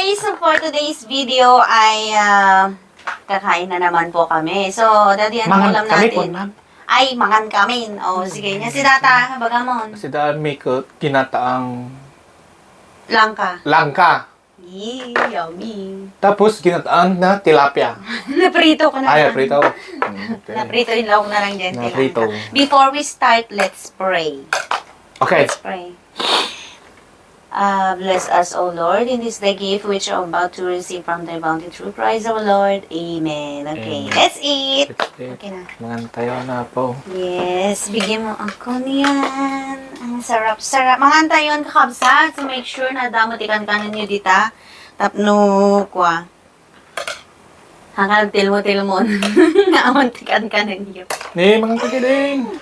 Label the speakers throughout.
Speaker 1: guys! So for today's video ay kakain na naman po kami. So, daddy, ano
Speaker 2: Mangan
Speaker 1: ulam
Speaker 2: kami po,
Speaker 1: natin?
Speaker 2: ma'am.
Speaker 1: Ay, mangan kami. O, sige. Nya si Data, bagamon.
Speaker 2: Si daan may kinataang
Speaker 1: Langka.
Speaker 2: langka.
Speaker 1: Yee, yummy.
Speaker 2: Tapos kinataang na tilapia.
Speaker 1: Naprito ko na.
Speaker 2: Ay,
Speaker 1: lang.
Speaker 2: prito.
Speaker 1: Naprito yung lawag na lang dyan.
Speaker 2: Naprito.
Speaker 1: Langka. Before we start, let's pray.
Speaker 2: Okay.
Speaker 1: Let's pray. Bless us, O Lord, in this the gift which are about to receive from thy bounty through Christ our Lord. Amen. Okay,
Speaker 2: Amen.
Speaker 1: let's eat.
Speaker 2: Okay
Speaker 1: na.
Speaker 2: Mangan tayo na po.
Speaker 1: Yes, bigyan mo ako niyan. Ang sarap-sarap. Manganta yun, kakabsat. So make sure na damot ikan kanan nyo dita. Tapno, kwa. Hanggang tilmo-tilmon. Naamon tikan kanan nyo.
Speaker 2: Ni, mangan ka din.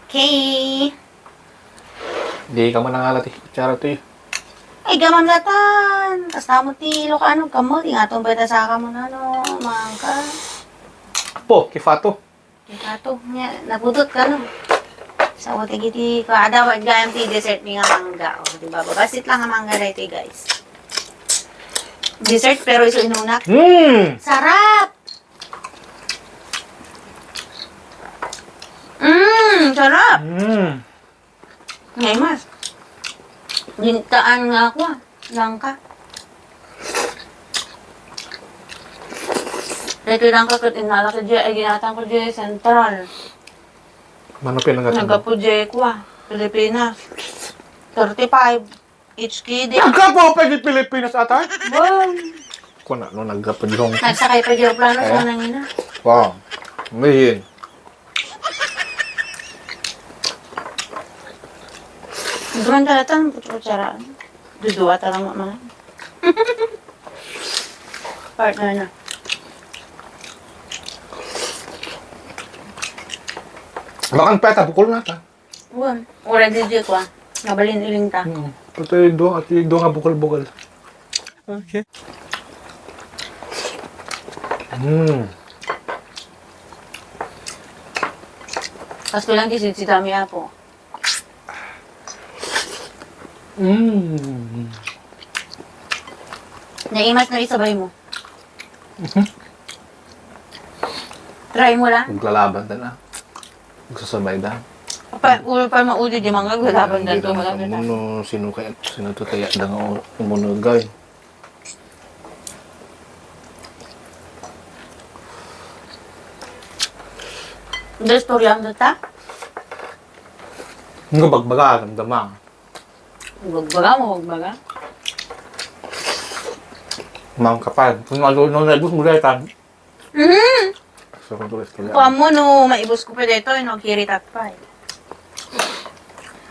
Speaker 1: Okay.
Speaker 2: Di ka mo nangalati. Kutsara to eh.
Speaker 1: Ay, gamang latan. Tapos tamo tilo ka, ano, kamot. Ingatong beta sa ka mo na, no. Mangka.
Speaker 2: Po, kifato.
Speaker 1: Ikato. Naputot ka, no. Sa so, tigiti ko. Ada, wag gayam ti dessert mi nga mangga. O, diba? Babasit lang nga mangga dito, guys. Dessert, pero iso inunak. Sarap! Sarap! Ngayon, mas. Gintaan nga ako, langka. Dito lang ka inala ko dyan, ay ginatang ko dyan, Central.
Speaker 2: Mano pinangatan mo?
Speaker 1: Nagkapo dyan ko, Pilipinas. 35, each kid.
Speaker 2: Nagkapo pa di Pilipinas ata?
Speaker 1: Wow!
Speaker 2: Kung ano, nagkapadlong.
Speaker 1: Nagsakay pa dyan plano sa nangina.
Speaker 2: Wow. Ngayon.
Speaker 1: Duman talatan, puto-putsaraan. Dudua talang mga. Partner na.
Speaker 2: Makan peta, bukol na ta.
Speaker 1: Buwan. Ura di dyan ko, Nabalin iling ta.
Speaker 2: Ito yung doon, at yung doon nga bukol-bukol. Okay.
Speaker 1: Tapos ko lang kisid si Tami Apo. Naimas na isabay mo. Try mo lang.
Speaker 2: Maglalaban ta na. Magsasabay da.
Speaker 1: Ulo pa mauli di mga galaban dan to wala na.
Speaker 2: Muno, sino to kaya da nga umunugay.
Speaker 1: Dahil storya ang data.
Speaker 2: Nga bagbaga, damdama.
Speaker 1: Wagbaga.
Speaker 2: Mang kapal. Kung ano naibos mo dahil tan. So, kung tulis ka
Speaker 1: Kuha mo no, maibos ko pa dito, kiri takpay.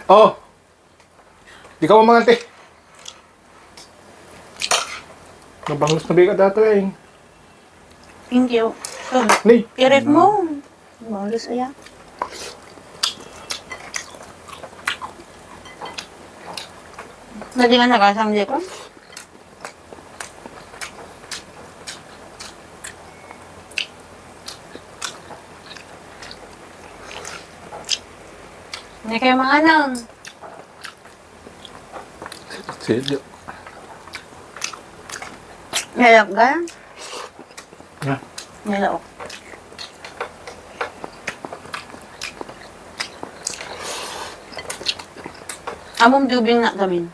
Speaker 2: Oh! Di ka mamangante. Nabanglos na bigat dato eh.
Speaker 1: Thank you. So,
Speaker 2: Nay!
Speaker 1: i-ref mo. Maulus aya. Nadi nga nakasam di ko. Hindi kayo mga anong.
Speaker 2: Sige.
Speaker 1: Nalap ka?
Speaker 2: Yeah.
Speaker 1: Nalap. Among dubing na gamin.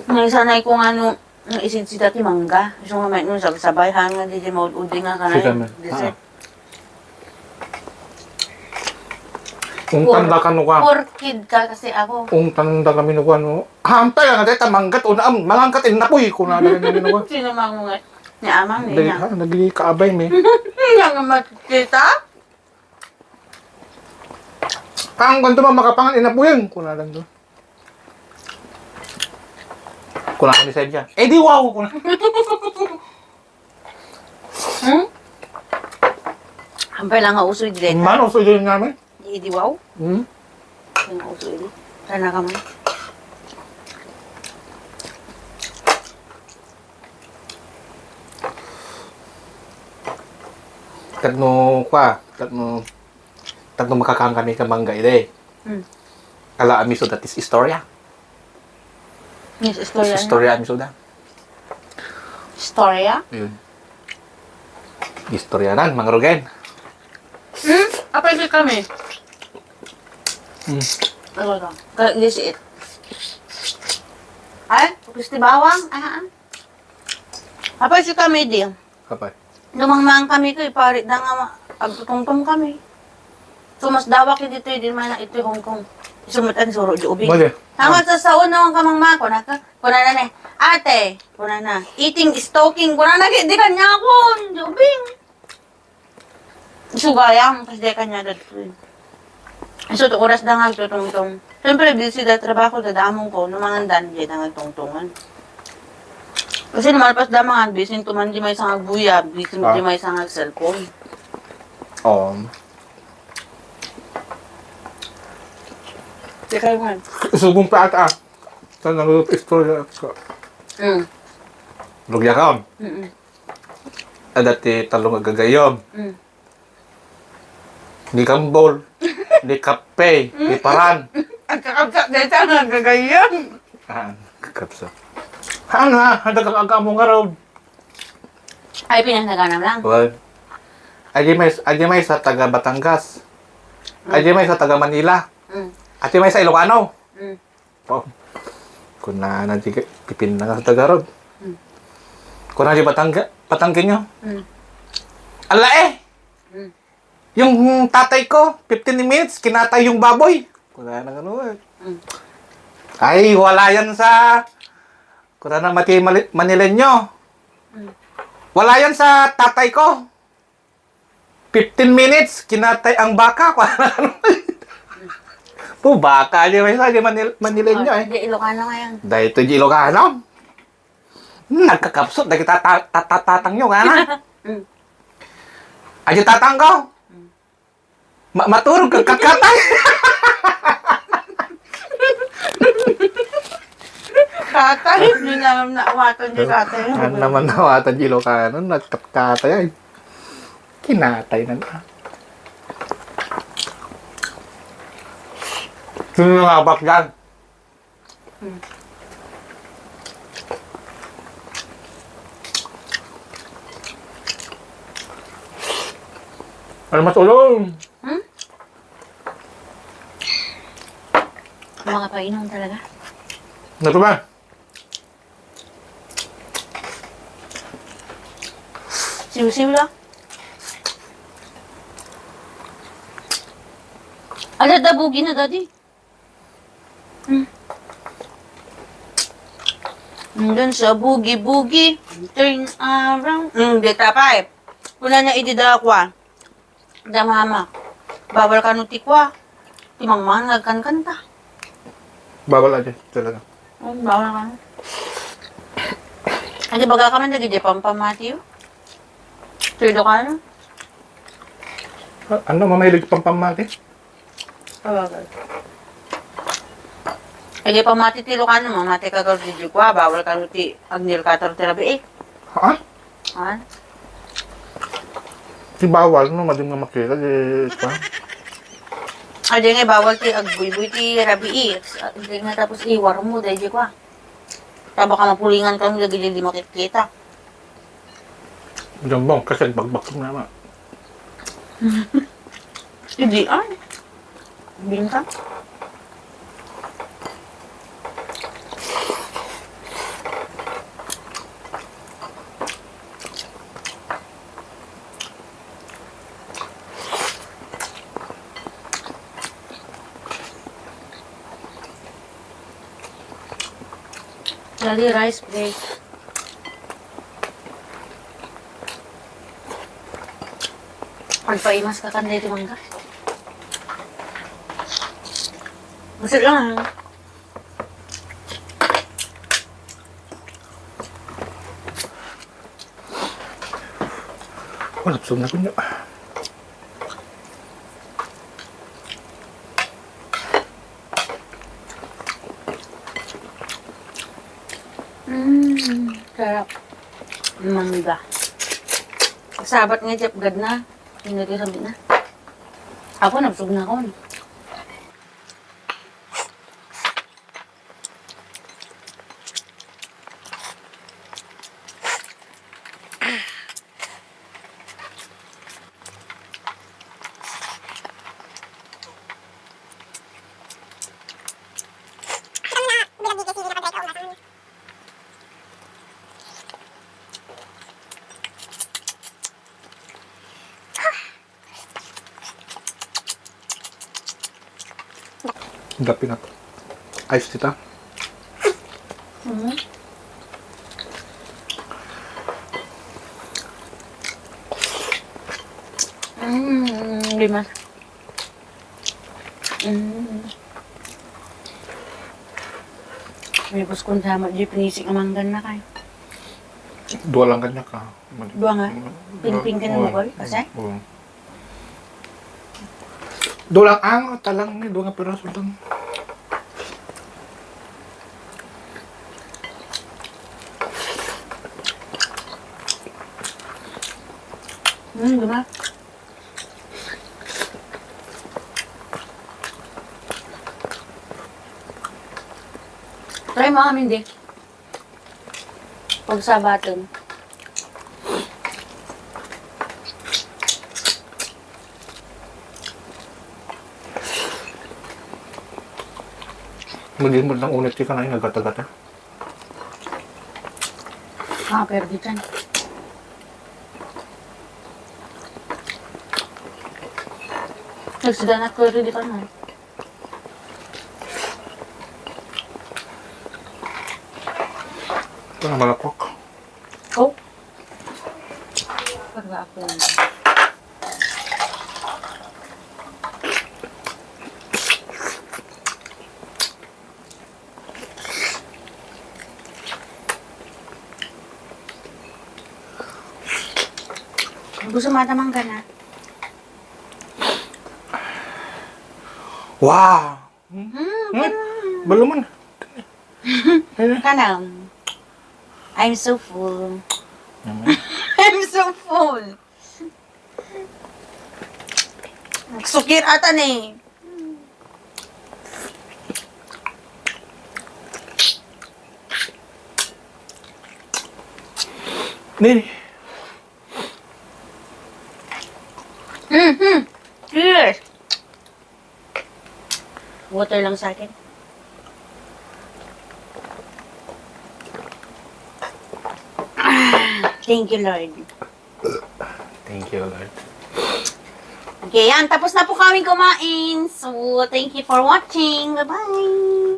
Speaker 1: Ngayon sanay ko nga no, isin si dati mangga. So nga may nung sabay hanga di maud-udi nga ka
Speaker 2: Sige,
Speaker 1: na.
Speaker 2: man.
Speaker 1: Dessert.
Speaker 2: Kung tanda ka no ka.
Speaker 1: Poor kid ka kasi ako.
Speaker 2: Kung tanda kami no ka no. Hampay lang dahil tamanggat o naam. Malangkat in napoy. Kung nalaga nyo no ka.
Speaker 1: Sino mang mga ni amang ni
Speaker 2: Dahil
Speaker 1: niya.
Speaker 2: ha, nagli kaabay me.
Speaker 1: Niya nga makikita.
Speaker 2: Kang ganito makapangan inapuyan. Kung nalaga doon. Kung nalaga ni Saib siya. Eh di wow. Kung
Speaker 1: Hampay lang nga uso di
Speaker 2: Mano, so yun namin.
Speaker 1: Di wow. Yung uso di. Sana ka man.
Speaker 2: Tatno makakang kami ka mangga ide. Ala amiso that is istorya.
Speaker 1: Yes, istorya.
Speaker 2: Istorya amiso da.
Speaker 1: Storya?
Speaker 2: Yun. Istoryanan, mga Rugen.
Speaker 1: Apa sih kami? Ano to? This it. Ay, gusto bawang? Apa sih kami di?
Speaker 2: Kapay.
Speaker 1: Dumangmang kami ko, iparit na nga, agtutungtong kami. Tumas dawak yung dito, di man na ito Hong Kong. Sumutan suro di ubing.
Speaker 2: Mali.
Speaker 1: Hanggang sa saon na ang kamangma ko, kuna na ne, ate, kuna na, eating, stalking, kuna na, di kanya ako, di ubing. Sugayang, kasi di kanya dito. So, oras na nga agtutungtong. Siyempre, busy na trabaho, dadamong ko, numangandan, di na nagtungtungan. Kasi lumalpas damangan, busy tuman di may isang agbuya, busy di may isang cellphone. Di kayo man.
Speaker 2: Subong pa ata. Saan ang istorya ko? Lugya ka. Dati talong agagayom. Di kambol. Di kape. Di paran.
Speaker 1: Ang kakapsap na ito, ang gagayang.
Speaker 2: Kakapsa. Ano ha? Handa ka mo nga raw.
Speaker 1: Ay, pinanaganam lang.
Speaker 2: Well, aji may sa taga Batangas. Aji may sa taga Manila. Ati may sa Ilocano. Oh. Kung na pipin na nga sa taga road. Kung na di Batanggen nyo. Ala eh! Yung tatay ko, 15 minutes, kinatay yung baboy. Kung na ano eh. Ay, wala yan sa... Kung na mati Manilenyo. Wala yan sa tatay ko. 15 minutes, kinatay ang baka. Po, baka di may sa Manilenyo eh.
Speaker 1: Di Ilocano ngayon.
Speaker 2: Dahil ito di Ilocano. Nagkakapsot, dahil tatatang nyo, gana. Ayo tatang ko. Maturog ka kakatay.
Speaker 1: Tatay, hindi naman naawatan niya tatay.
Speaker 2: Ano naman nawatan di Ilocano, nagkakatay ay. Kinatay na na. Sino nga bak dyan? Ano matulong?
Speaker 1: Mga painom talaga.
Speaker 2: Ano ba?
Speaker 1: Siw-siw lang. Ala, dabugi na, daddy. Doon sa bugi-bugi, turn around. Dita pa eh. Kuna na ididakwa. Da mama. Bawal ka nutikwa. Timangman, nagkankanta.
Speaker 2: Bawal aja talaga.
Speaker 1: Bawal ka na. Hindi baga ka man lagi, di pampamati yun. Tuyo ka na.
Speaker 2: Ano, mamahilig pang pamati?
Speaker 1: Bawal. Hindi pamati tilo ka na, mamati ka ka di kwa. Bawal ka nuti, agnil ka terabi eh.
Speaker 2: Ha?
Speaker 1: Ha?
Speaker 2: Si bawal, no? Madim nga makita. Pa?
Speaker 1: Adi nga, bawal ti agbuy-buy ti rabi eh. Hindi nga tapos iwar mo, dahil di kwa. Taba ka mapulingan ka nila, gili di makikita.
Speaker 2: Jambong, kasi bagbak naman.
Speaker 1: Hindi ay. Bintang. Lali rice break. Pagpaimas ka kanday ito mangga. Masarap lang.
Speaker 2: Wala, busog na ko nyo.
Speaker 1: Sarap. Mangga. Sabat nga Jeff gad na. Hindi ko sabi na. Ako nabusog na ako.
Speaker 2: Gapi na to. Ice tita.
Speaker 1: Mm. Limas. May bus kung sama, di pinisik amanggan na kayo.
Speaker 2: Dua lang kanya ka.
Speaker 1: Dua nga? Pinipin ka na mo, Col? Kasi?
Speaker 2: Oo. Dua lang ang, talang ni, dua nga piraso lang.
Speaker 1: Diba? Try mo kami, di. Pagsabatin.
Speaker 2: Magiging mo lang unit ka na yung nagata-gata.
Speaker 1: Pero di dyan. Nagsidanat ko rin di ka na.
Speaker 2: Ito na malapok.
Speaker 1: Oh? Pagka ako yun. Gusto matamang ka na.
Speaker 2: Wow! Baluman.
Speaker 1: Kanang. I'm so full. I'm so full. Sukir ata na eh.
Speaker 2: Nini.
Speaker 1: Cheers! Water lang sa akin. Thank you, Lord.
Speaker 2: Thank you, Lord.
Speaker 1: Okay, yan. Tapos na po kami kumain. So, thank you for watching. Bye-bye!